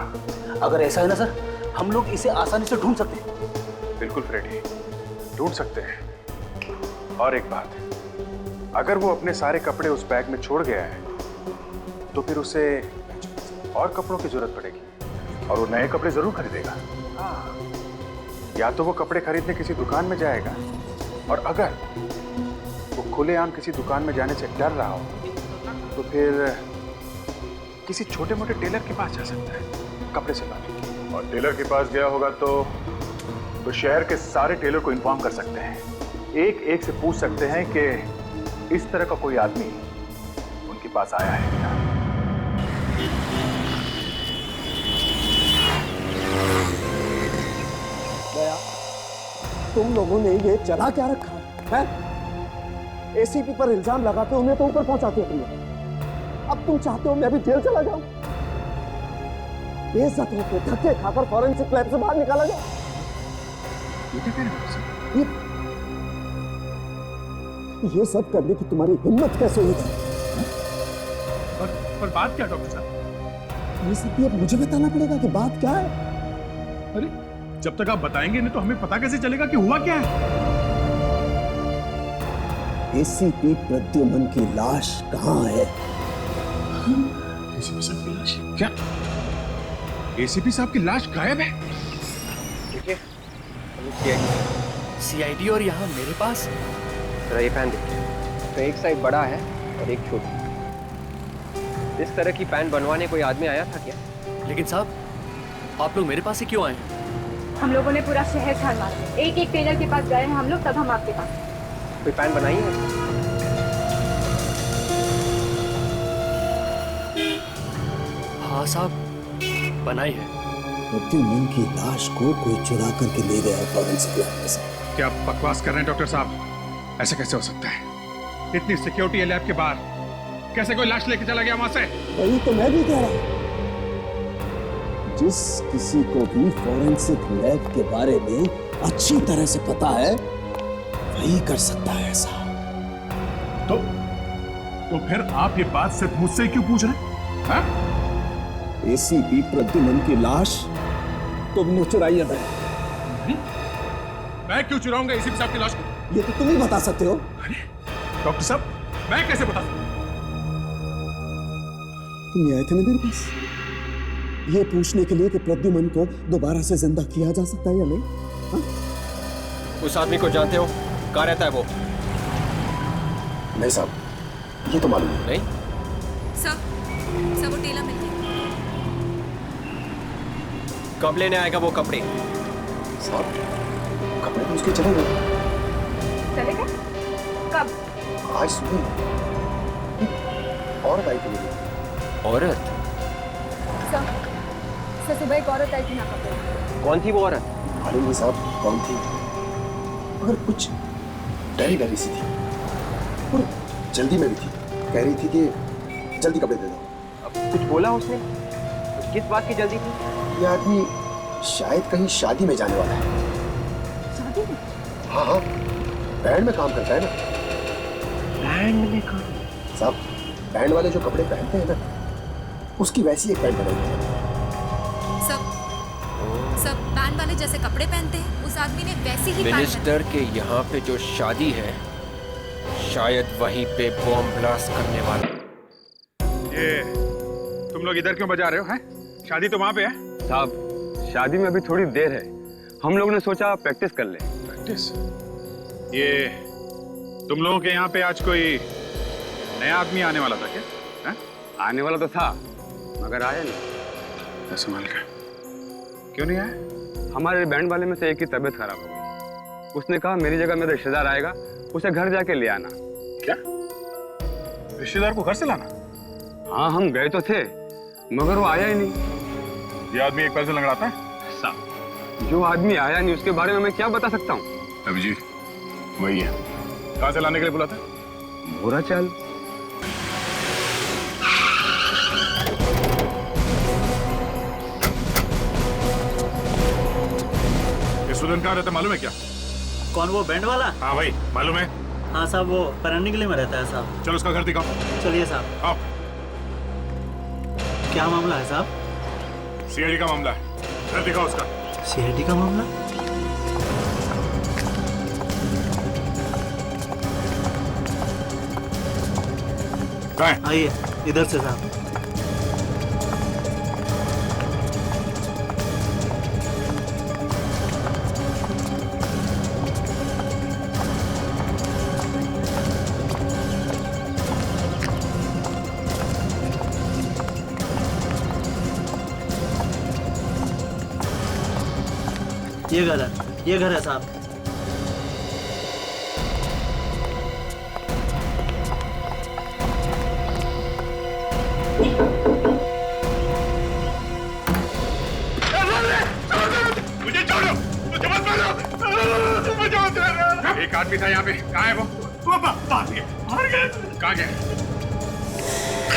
Speaker 3: अगर ऐसा है ना सर, हम लोग इसे आसानी से ढूंढ सकते हैं।
Speaker 1: बिल्कुल फ्रेडी, ढूंढ सकते हैं। और एक बात, अगर वो अपने सारे कपड़े उस बैग में छोड़ गया है तो फिर उसे और कपड़ों की जरूरत पड़ेगी
Speaker 2: और वो नए कपड़े जरूर खरीदेगा।
Speaker 1: या तो वो कपड़े खरीदने किसी दुकान में जाएगा, और अगर वो खुलेआम किसी दुकान में जाने से डर रहा हो तो फिर किसी छोटे मोटे टेलर के पास जा सकता है कपड़े सिलवाने के।
Speaker 2: और टेलर के पास गया होगा तो शहर के सारे टेलर को इन्फॉर्म कर सकते हैं। एक एक से पूछ सकते हैं कि इस तरह का कोई आदमी उनके पास आया है क्या।
Speaker 10: तुम लोगों ने ये चला क्या रखा है? एसीपी पर इल्जाम लगाते हो, उन्हें तो ऊपर पहुंचाते हो तुम लोग। अब तुम चाहते हो मैं भी जेल चला जाऊं? बेइज्जत होकर धक्के खाकर फॉरेंसिक लैब से बाहर निकाला जाए। ये सब करने की तुम्हारी हिम्मत कैसे हुई थी?
Speaker 5: पर बात क्या डॉक्टर साहब?
Speaker 10: ये सब भी अब मुझे बताना पड़ेगा कि बात क्या है।
Speaker 5: अरे जब तक आप बताएंगे नहीं तो हमें पता कैसे चलेगा कि हुआ क्या है?
Speaker 10: एसीपी प्रद्युमन की लाश कहाँ है?
Speaker 5: एसीपी साहब की लाश? क्या एसीपी साहब की लाश गायब है?
Speaker 7: देखिए
Speaker 3: सीआईडी और यहाँ मेरे पास।
Speaker 7: जरा ये पैन देखिए, तो एक साइड बड़ा है और एक छोटा। इस तरह की पैन बनवाने कोई आदमी आया था क्या?
Speaker 3: लेकिन साहब, आप लोग मेरे पास ही क्यों आए?
Speaker 6: हम लोगों ने पूरा शहर छान मारा, एक एक टेलर के पास गए हैं हम लोग, तब हम आपके पास।
Speaker 7: कोई पैन बनाई है?
Speaker 3: हाँ साहब, बनाई है।
Speaker 10: प्रद्युमन की लाश को कोई चुरा करके ले गया फॉरेंसिक लैब से।
Speaker 1: क्या आप बकवास कर रहे हैं डॉक्टर साहब? ऐसा कैसे हो सकता है? इतनी सिक्योरिटी लैब के बाहर कैसे कोई लाश लेके चला गया वहां से?
Speaker 10: वही तो मैं भी कह रहा हूं। जिस किसी को भी फॉरेंसिक लैब के बारे में अच्छी तरह से पता है वही कर सकता है ऐसा।
Speaker 5: तो फिर आप ये बात सिर्फ मुझसे क्यों पूछ रहे हैं?
Speaker 10: एसीपी प्रद्युमन की लाश तुमने चुराई है भाई।
Speaker 5: मैं क्यों चुराऊंगा एसीपी साहब की लाश को?
Speaker 10: ये तो तुम ही बता सकते हो।
Speaker 5: अरे डॉक्टर साहब, मैं कैसे बता सकता?
Speaker 10: तुम आए थे ना मेरे पास ये पूछने के लिए कि प्रद्युमन को दोबारा से जिंदा किया जा सकता है या नहीं। हा?
Speaker 7: उस आदमी को जानते हो? कहाँ रहता है वो?
Speaker 10: नहीं साहब, ये तो मालूम
Speaker 7: नहीं।
Speaker 8: सर वो टेलर मिल गया।
Speaker 7: कब लेने आएगा वो कपड़े?
Speaker 10: साहब कपड़े तो उसके चले गए।
Speaker 8: चले गए? कब?
Speaker 10: आज सुबह और आई थी।
Speaker 7: औरत?
Speaker 6: सर सुबह एक औरत आई थी यहाँ पर।
Speaker 7: कौन थी वो औरत?
Speaker 10: मालूम नहीं साहब कौन थी, मगर कुछ डरी डरी सी थी और जल्दी में भी थी। कह रही थी कि जल्दी कपड़े दे दो।
Speaker 7: अब कुछ बोला उसने? किस बात की जल्दी थी?
Speaker 10: ये आदमी शायद कहीं शादी में जाने वाला है।
Speaker 6: शादी में?
Speaker 10: हाँ हाँ, बैंड में काम करता है ना।
Speaker 7: बैंड में काम?
Speaker 10: साहब बैंड वाले जो कपड़े पहनते हैं ना, उसकी वैसी एक पैंट बनाई है।
Speaker 8: सब बैंड वाले जैसे कपड़े पहनते हैं, उस आदमी ने वैसी ही
Speaker 7: मिनिस्टर के यहाँ पे जो शादी है, शायद वहीं पे बॉम्ब ब्लास्ट करने वाला।
Speaker 1: ये तुम लोग इधर क्यों बजा रहे हो? हैं? शादी तो वहां पे है।
Speaker 12: साहब शादी में अभी थोड़ी देर है, हम लोग ने सोचा प्रैक्टिस कर ले।
Speaker 1: प्रैक्टिस? ये तुम लोगों के यहाँ पे आज कोई नया आदमी आने वाला था क्या? है?
Speaker 12: आने वाला तो था मगर आया नहीं।
Speaker 1: ऐसे मान का क्यों नहीं आया?
Speaker 12: हमारे बैंड वाले में से एक की तबीयत खराब हो गई। उसने कहा मेरी जगह मेरा रिश्तेदार आएगा, उसे घर जाके ले आना।
Speaker 1: क्या रिश्तेदार को घर से लाना?
Speaker 12: हाँ हम गए तो थे मगर वो आया ही नहीं।
Speaker 1: ये आदमी एक पैर से लंगड़ाता है?
Speaker 12: साहब जो आदमी आया नहीं उसके बारे में मैं क्या बता सकता हूँ?
Speaker 1: अभिजीत वही है। कहाँ से लाने के लिए बुला था?
Speaker 12: बुरा चाल।
Speaker 1: स्टूडेंट कहाँ रहता मालूम है क्या?
Speaker 13: कौन, वो बैंड वाला?
Speaker 1: हाँ भाई मालूम है।
Speaker 13: हाँ साहब, वो परंडिगली में रहता है साहब।
Speaker 1: चलो उसका घर दिखाओ।
Speaker 13: चलिए साहब।
Speaker 1: आओ।
Speaker 13: क्या मामला है साहब?
Speaker 1: सीआईडी का मामला है, घर दिखाओ उसका।
Speaker 13: सीआईडी का मामला? आइए इधर से साहब। ये घर है साहब।
Speaker 1: मुझे छोड़ो, मुझे मत मारो, मुझे मत मारो। एक आदमी था यहाँ पे, कहाँ है वो? कहाँ गया?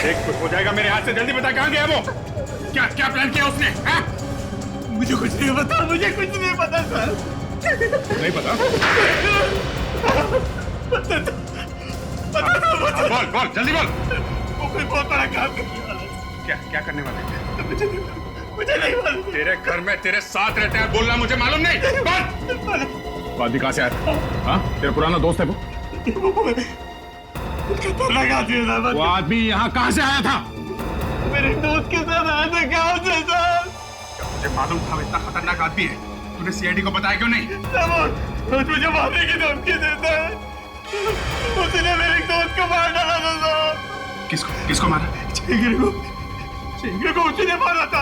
Speaker 1: देख कुछ हो जाएगा मेरे हाथ से, जल्दी बता कहाँ गया वो? क्या क्या प्लान किया उसने? हाँ? मुझे कुछ नहीं पता, मुझे कुछ नहीं पता सर। नहीं पता? बोल बोल जल्दी बोल। वो कोई बहुत बड़ा काम कर रहा है। क्या क्या करने वाले थे? मुझे नहीं मालूम। तेरे घर में तेरे साथ रहते हैं, बोलना मुझे मालूम नहीं। बोल। वो आदमी कहाँ से आया था? हाँ तेरा पुराना दोस्त है वो? खतरनाक आदमी है। वो आदमी यहाँ कहाँ से आया था? मेरे दोस्त के साथ आया था गाँव से सर। मुझे मालूम था इतना खतरनाक आदमी है, तूने सीआईडी को बताया क्यों नहीं? रोज मुझे मारने की धमकी देता है, उसने मेरे दोस्त को मार डाला था साहब। किसको किसको मारा? चेंगरे को उसने मारा था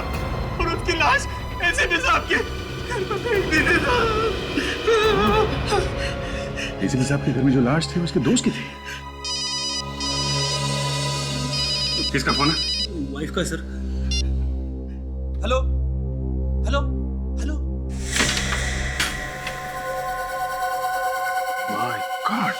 Speaker 1: और उसकी लाश एसीपी साहब के घर पर फेंक दी थी साहब। एसीपी साहब के घर में जो लाश थी उसके दोस्त की थी। किसका फोन है?
Speaker 13: वाइफ का sir. Hello hello hello.
Speaker 1: My God.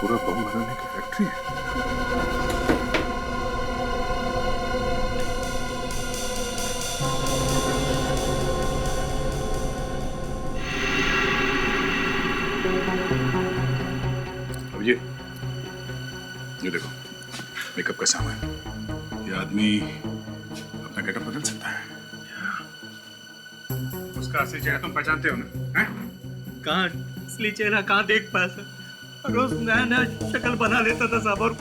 Speaker 1: पूरा बम बनाने की फैक्ट्री है।
Speaker 5: अब ये देखो मेकअप का सामान। ये आदमी अपना गेटअप बदल सकता है। उसका असली चेहरा तुम पहचानते हो ना?
Speaker 13: कहाँ असली चेहरा कहाँ देख पाया सर। रोज नया नया शक्ल बना लेता था साहब, और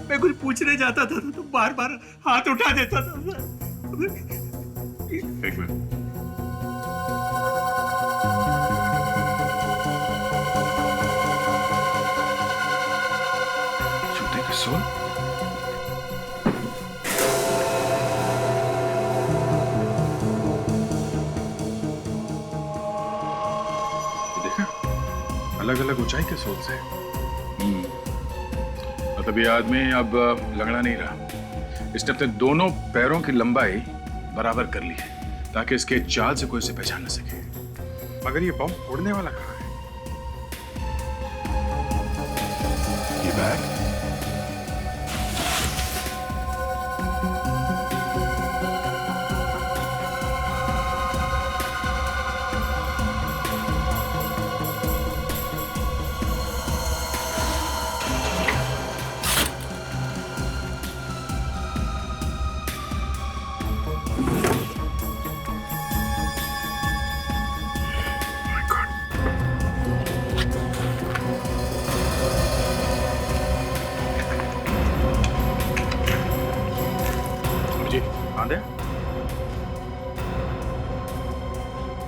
Speaker 13: मैं कुछ पूछने जाता था तो बार बार हाथ उठा देता था सर।
Speaker 5: एक मिनट। जूते की सोल? अलग अलग ऊंचाई के सोल से। मतलब ये आदमी अब लंगड़ा नहीं रहा। इसने अपने दोनों पैरों की लंबाई बराबर कर ली है ताकि इसके चाल से कोई इसे पहचान न सके। मगर ये बम उड़ने वाला कहाँ है? ये बैग?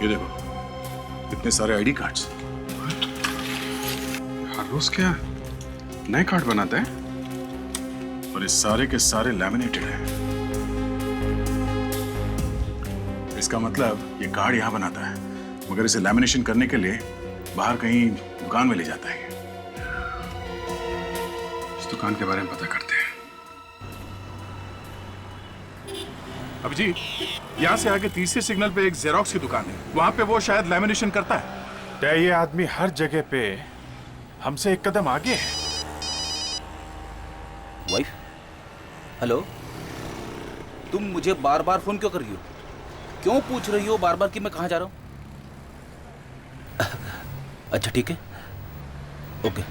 Speaker 5: ये देखो इतने सारे आईडी कार्ड्स। हर रोज क्या नए कार्ड बनाते हैं और ये सारे के सारे लैमिनेटेड हैं। इसका मतलब ये कार्ड यहां बनाता है मगर इसे लैमिनेशन करने के लिए बाहर कहीं दुकान में ले जाता है। इस दुकान के बारे में पता करते हैं। अब जी यहाँ से आगे तीसरे सिग्नल पे एक जेरोक्स की दुकान है, वहां पे वो शायद लैमिनेशन करता है।
Speaker 14: तो ये आदमी हर जगह पे हमसे एक कदम आगे है।
Speaker 3: वाइफ, हेलो, तुम मुझे बार बार फोन क्यों कर रही हो? क्यों पूछ रही हो बार बार कि मैं कहाँ जा रहा हूँ? अच्छा ठीक है, ओके।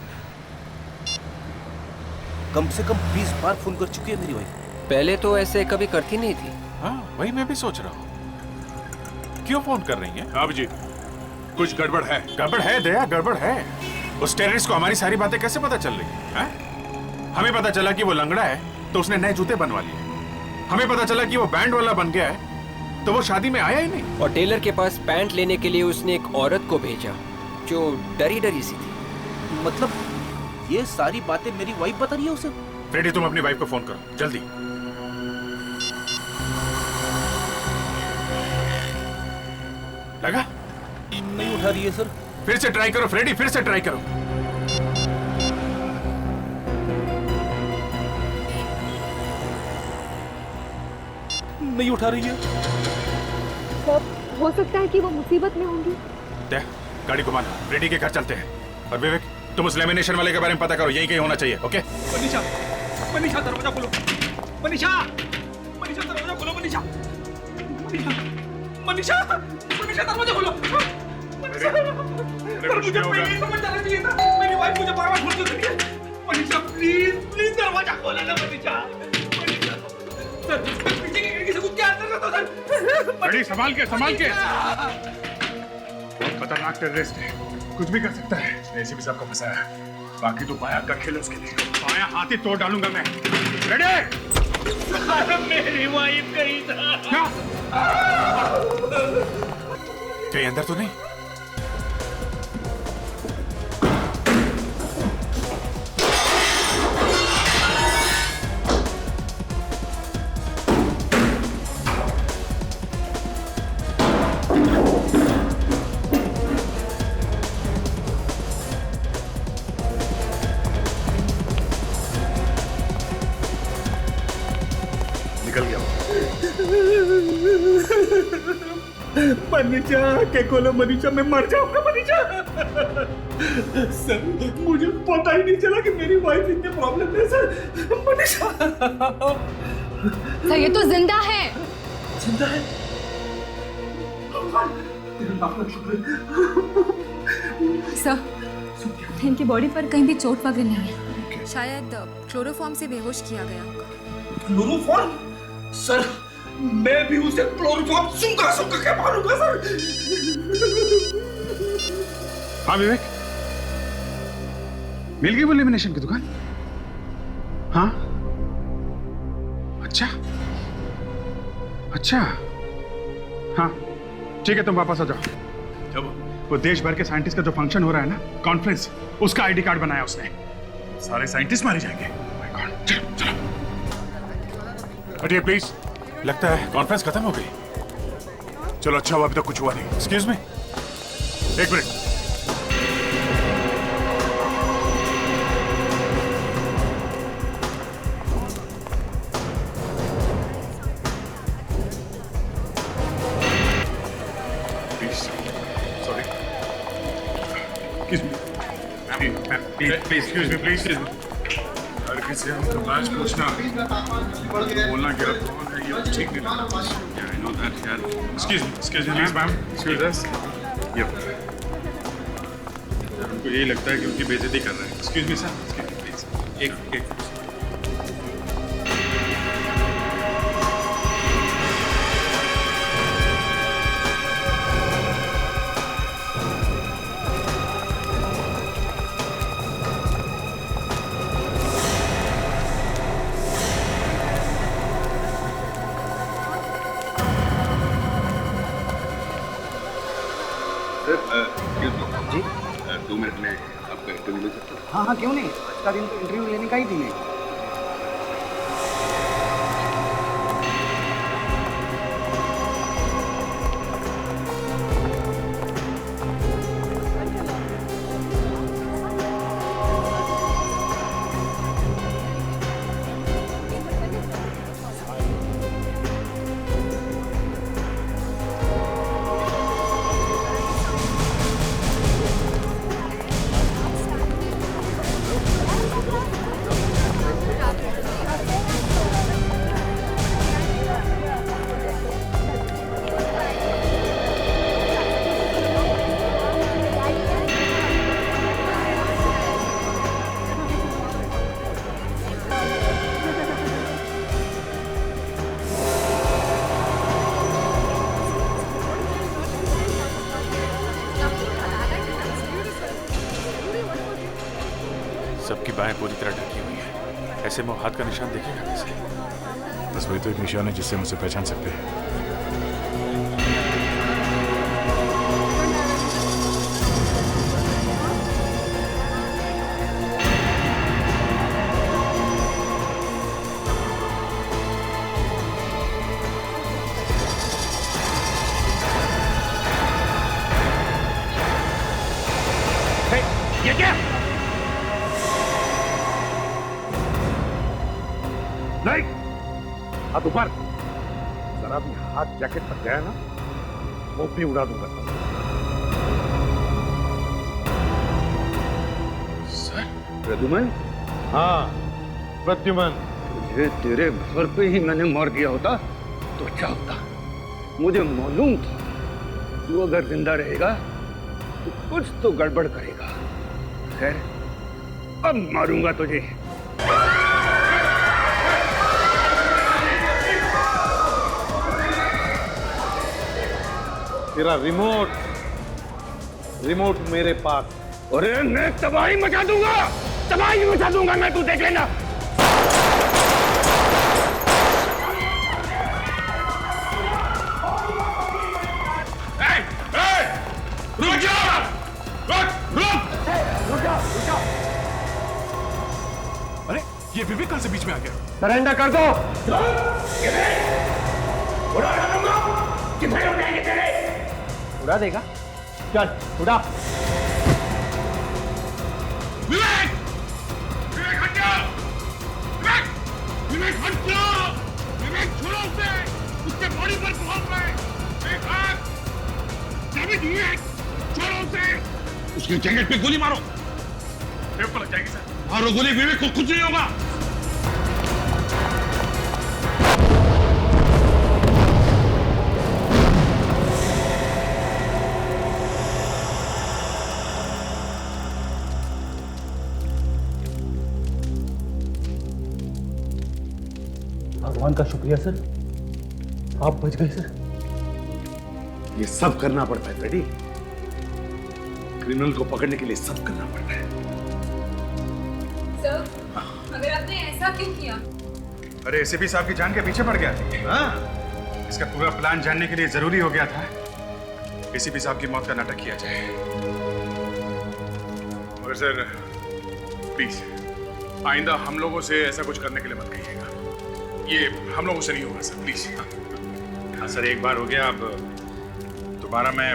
Speaker 3: कम से कम 20 बार फोन कर चुकी है मेरी वाइफ।
Speaker 7: पहले तो ऐसे कभी करती नहीं थी।
Speaker 14: हाँ, वही मैं भी सोच रहा हूँ, क्यों फोन कर रही है?
Speaker 5: अब जी कुछ गड़बड़ है।
Speaker 14: गड़बड़ है दया, गड़बड़ है। उस टेररिस्ट को हमारी सारी बातें कैसे पता चल रही है? हमें पता चला कि वो लंगड़ा है तो उसने नए जूते बनवा लिए। हमें पता चला कि वो बैंड वाला बन गया है तो वो शादी में आया ही नहीं।
Speaker 7: और टेलर के पास पैंट लेने के लिए उसने एक औरत को भेजा जो डरी डरी सी थी।
Speaker 3: मतलब ये सारी बातें मेरी वाइफ बता रही है उसे?
Speaker 14: फ्रेडी, तुम अपनी वाइफ को फोन करो जल्दी। लगा?
Speaker 3: नहीं उठा रही है सर।
Speaker 14: फिर से ट्राई करो फ्रेडी, फिर से ट्राई करो।
Speaker 3: नहीं उठा रही है।
Speaker 6: सर, हो सकता है कि वो मुसीबत में होंगी।
Speaker 14: गाड़ी घुमाना, फ्रेडी के घर चलते हैं। और विवेक, तुम उस लेमिनेशन वाले के बारे में पता करो, यही कहीं होना चाहिए। ओके?
Speaker 13: मनीषा, मनीषा दरवाजा खोलो। मनीषा, मनीषा दरवाजा खोलो। मनीषा, मनीषा, मनीषा, मनीषा दरवाजा खोलो। मनीषा, मुझे पहले ही समझ जाना चाहिए था। मेरी वाइफ मुझे बार-बार फोन क्यों करती है? मनीषा प्लीज, प्लीज दरवाजा खोलो ना मनीषा। मनीषा, सर, पीछे की खिड़की से कूद के अंदर कर दो सर।
Speaker 5: बड़ी संभाल के, संभाल के। खतरनाक टेररिस्ट है, कुछ भी कर सकता है। एसीपी साहब को फंसाया है, बाकी तो बाया का खेल उसके लिए। बाया हाथ ही तोड़ डालूंगा मैं। रेडी?
Speaker 13: मेरी वाइफ कहीं था।
Speaker 14: कहीं अंदर तो नहीं?
Speaker 13: मनीषा के खोलो। मनीषा, मैं मर जाऊंगा मनीषा। सर, मुझे पता ही नहीं चला कि मेरी वाइफ इतने प्रॉब्लम है सर। मनीषा,
Speaker 6: सर ये तो जिंदा है।
Speaker 13: जिंदा है?
Speaker 6: सर, इनकी बॉडी पर कहीं भी चोट वगैरह नहीं है। शायद क्लोरोफॉर्म से बेहोश किया गया होगा।
Speaker 13: क्लोरोफॉर्म? सर, मैं भी उसे क्लोरोफॉर्म सूंघा सूंघा के मारूंगा सर।
Speaker 1: हाँ विवेक, मिल गई वो लेमिनेशन की दुकान? हाँ, अच्छा अच्छा, हाँ ठीक है, तुम वापस आ जाओ। वो देश भर के साइंटिस्ट का जो फंक्शन हो रहा है ना, कॉन्फ्रेंस, उसका आईडी कार्ड बनाया उसने। सारे साइंटिस्ट मारे जाएंगे। माय गॉड, चलो चलो।
Speaker 14: हटिए प्लीज, लगता है कॉन्फ्रेंस खत्म हो गई। चलो अच्छा हुआ अभी तक कुछ हुआ नहीं। एक्सक्यूज मी, एक मिनट।
Speaker 1: Excuse me, please. हर किसी हमको लास्ट पूछना, बोलना क्या ये ठीक नहीं लगता। Yeah, I know that, यार। Excuse me, ma'am, excuse us. Yep. उनको यही लगता है कि उनकी बेइज्जती कर रहे हैं। Excuse me, sir. Excuse me, please. एक
Speaker 10: जी
Speaker 1: 2 मिनट में आपका इंटरव्यू ले सकते हो?
Speaker 10: हाँ क्यों नहीं, आज का दिन तो इंटरव्यू लेने का ही दिन है।
Speaker 14: सबकी बाहें पूरी तरह ढकी हुई है, ऐसे में हाथ का निशान देखेगा कैसे?
Speaker 5: बस वही तो एक निशान है जिससे हम उसे पहचान सकते हैं।
Speaker 13: ये क्या?
Speaker 2: नहीं, हाथ ऊपर। जरा भी हाथ जैकेट तक गया ना, वो भी उड़ा दूंगा।
Speaker 1: सर,
Speaker 10: प्रद्युमन?
Speaker 2: हाँ प्रद्युमन।
Speaker 10: तुझे तेरे घर पे ही मैंने मार दिया होता तो अच्छा होता। मुझे मालूम था तू अगर जिंदा रहेगा तो कुछ तो गड़बड़ करेगा। खैर, अब मारूंगा तुझे।
Speaker 2: तेरा रिमोट मेरे पास।
Speaker 10: अरे मैं तबाही मचा दूंगा मैं, तू देख लेना।
Speaker 13: रुक जा! रुक जा!
Speaker 14: अरे ये विवेक कल से बीच में आ गया।
Speaker 10: सरेंडर कर दो।
Speaker 13: उड़ा दूंगा, कितने उड़ाएंगे तेरे?
Speaker 10: उड़ा देगा? चल उड़ा।
Speaker 13: विवेक! विवेक हट जा! विवेक हट जा! विवेक छोड़ो उसे! उसके बॉडी पर बहुत है। विवेक! चाबी दी है, छोड़ो उसे! उसकी जैकेट पे गोली मारो। विवेक को लग जाएगी सर। मारो गोली, विवेक को कुछ नहीं होगा।
Speaker 4: भगवान का शुक्रिया सर, आप बच गए सर।
Speaker 2: ये सब करना पड़ता है फ्रेडी, क्रिमिनल को पकड़ने के लिए सब करना पड़ता है।
Speaker 6: सर, मगर आपने ऐसा क्यों किया?
Speaker 1: अरे एसीपी साहब की जान के पीछे पड़ गया था। इसका पूरा प्लान जानने के लिए जरूरी हो गया था एसीपी साहब की मौत का नाटक किया जाए। और सर प्लीज आइंदा हम लोगों से ऐसा कुछ करने के लिए मत कहिएगा, ये हम लोगों से नहीं होगा सर, प्लीज। हाँ सर, एक बार हो गया, अब दोबारा मैं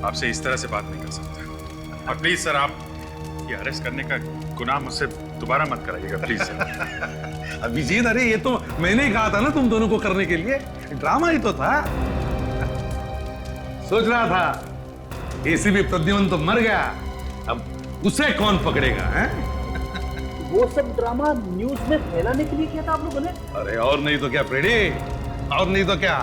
Speaker 1: आपसे इस तरह से बात नहीं कर सकता। और प्लीज सर, आप ये अरेस्ट करने का गुनाह मुझसे दोबारा मत कराइएगा प्लीज सर।
Speaker 2: अभिजीत, अरे ये तो मैंने ही कहा था ना तुम दोनों को करने के लिए, ड्रामा ही तो था। सोच रहा था एसीपी प्रद्युमन तो मर गया, अब उसे कौन पकड़ेगा है?
Speaker 4: वो सब ड्रामा न्यूज में फैलाने के लिए किया था आप लोगों ने?
Speaker 2: अरे और नहीं तो क्या फ्रेडी, और नहीं तो क्या,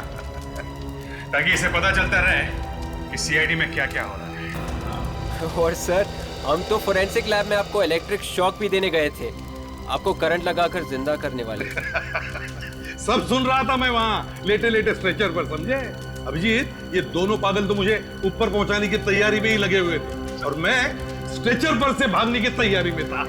Speaker 1: ताकि इसे पता चलता रहे कि सीआईडी में क्या क्या हो रहा है।
Speaker 7: और सर, हम तो फोरेंसिक लैब में आपको इलेक्ट्रिक शॉक भी देने गए थे, आपको करंट लगाकर जिंदा करने वाले थे।
Speaker 2: सब सुन रहा था मैं वहां लेटे लेटे स्ट्रेचर पर, समझे? अभिजीत, ये दोनों पागल तो मुझे ऊपर पहुंचाने की तैयारी में ही लगे हुए थे और मैं स्ट्रेचर पर से भागने की तैयारी में था।